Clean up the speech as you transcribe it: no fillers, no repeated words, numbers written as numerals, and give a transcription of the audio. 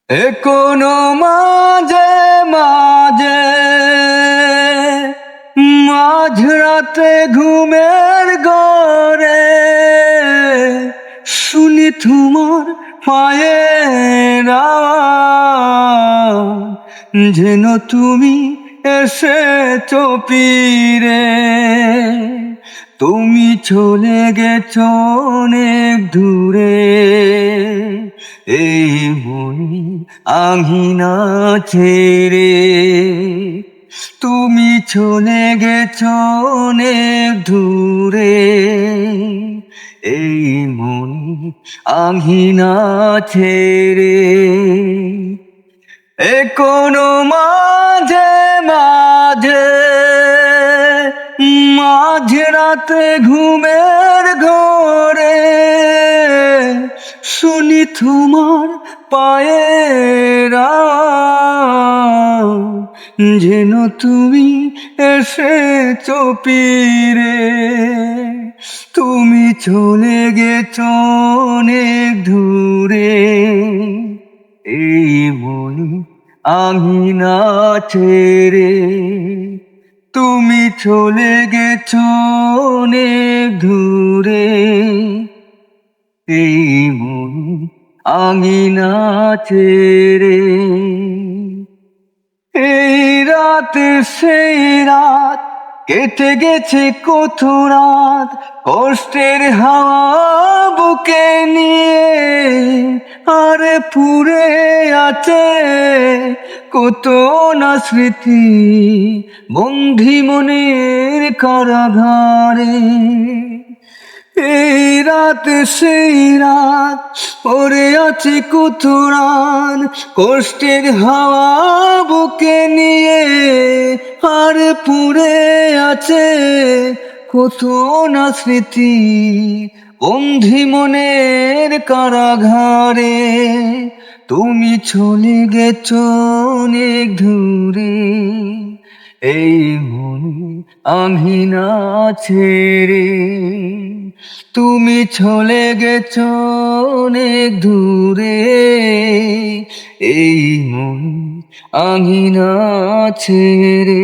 এখনো মাঝে মাঝে মাঝরাতে ঘুমের ঘরে শুনি তোমার পায়ের আওয়াজ, যেন তুমি এসেছো ফিরে। তুমি চলে গেছো অনেক দূরে, এই মনে আঙিনা ছেড়ে। তুমি চলে গেছো অনেক দূরে, এই মনে আঙিনা ছেড়ে। এখনো মাঝে মাঝে মাঝরাতে ঘুমের ঘরে শুনি তোমার পায়ের আওয়াজ, যেন তুমি এসেছো ফিরে। তুমি চলে গেছো অনেক দূরে, এই মনে আঙিনা ছেড়ে। তুমি চলে গেছো অনেক দূরে, এই মনে আঙিনা ছেড়ে। এই রাত সেই রাত কেটে গেছে কত রাত, কষ্টের হাওয়া বুকে নিয়ে। আরে পুড়ে আছে কত না স্মৃতি বন্ধি মনের কারাগারে। এই রাত সেই রাত পড়ে আছে কত রাত, কষ্টের হাওয়া বুকে নিয়ে। আর পুড়ে আছে কত না স্মৃতি বন্ধি মনের কারাগারে। তুমি চলে গেছো অনেক দূরে, এই মনে আঙিনা ছেড়ে। তুমি চলে গেছো অনেক দূরে, এই মনে আঙিনা ছেড়ে।